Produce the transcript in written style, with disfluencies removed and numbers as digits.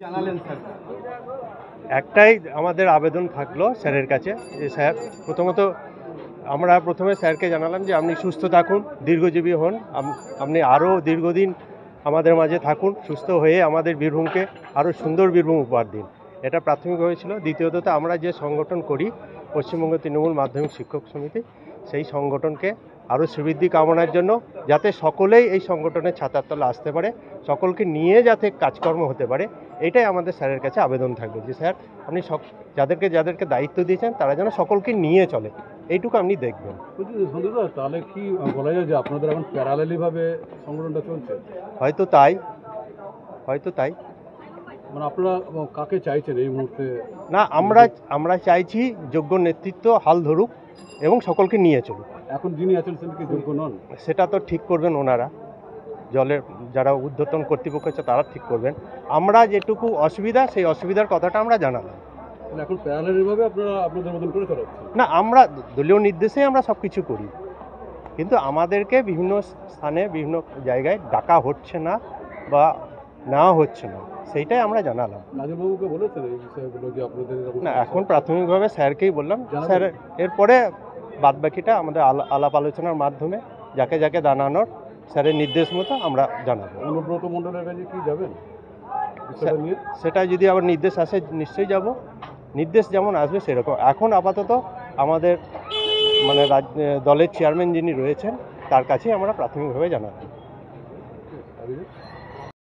জানালেন স্যার? একটাই আমাদের আবেদন থাকলো স্যারের কাছে যে স্যার আমরা প্রথমে স্যারকে জানালাম যে আপনি সুস্থ থাকুন, দীর্ঘজীবী হন, আপনি আরও দীর্ঘদিন আমাদের মাঝে থাকুন, সুস্থ হয়ে আমাদের বীরভূমকে আরও সুন্দর বীরভূম উপহার দিন। এটা প্রাথমিকভাবে ছিল। দ্বিতীয়ত আমরা যে সংগঠন করি পশ্চিমবঙ্গ তৃণমূল মাধ্যমিক শিক্ষক সমিতি, সেই সংগঠনকে আরও শ্রীবৃদ্ধি কামনার জন্য যাতে সকলেই এই সংগঠনের ছাতার তলে আসতে পারে, সকলকে নিয়ে যাতে কাজকর্ম হতে পারে, এটাই আমাদের স্যারের কাছে আবেদন থাকবে যে স্যার আপনি যাদেরকে দায়িত্ব দিয়েছেন তারা যেন সকলকে নিয়ে চলে, এইটুকু আপনি দেখবেন। সন্দীপদা, তাহলে কি বলা যায় যে আপনাদের এখন প্যারালালি ভাবে সংগঠনটা চলছে? হয়তো তাই। মানে আপনারা কাকে চাইছেন এই মুহূর্তে? না, আমরা চাইছি যোগ্য নেতৃত্ব হাল ধরুক এবং সকলকে নিয়ে চলুক। এখন যিনি আছেন তিনি কি যোগ্য নন? সেটা তো ঠিক করবেন ওনারা, যারা ঊর্ধ্বতন কর্তৃপক্ষ আছে তারা ঠিক করবেন। আমরা যেটুকু অসুবিধা, সেই অসুবিধার কথাটা আমরা জানালাম। এখন প্যারালালি ভাবে আপনারা আপনাদের মতন করে চালাচ্ছেন? না, আমরা দলীয় নির্দেশেই আমরা সব কিছু করি, কিন্তু আমাদেরকে বিভিন্ন স্থানে বিভিন্ন জায়গায় ডাকা হচ্ছে না বা নেওয়া হচ্ছে না, সেইটাই আমরা জানালাম। নাজরবাবুকে বলেছেন এই বিষয়গুলো যে আপনাদের? না, এখন প্রাথমিকভাবে স্যারকেই বললাম। স্যার এরপরে বাদবাকিটা আমাদের আলাপ আলোচনার মাধ্যমে যাকে যাকে জানানোর স্যারের নির্দেশ মতো আমরা জানাবো। অনুব্রত মণ্ডলের কাছে কি যাবেন নিয়ে? সেটা যদি আবার নির্দেশ আসে নিশ্চয়ই যাব। নির্দেশ যেমন আসবে সেরকম। এখন আপাতত আমাদের দলের চেয়ারম্যান যিনি রয়েছেন তার কাছেই আমরা প্রাথমিকভাবে জানাবো।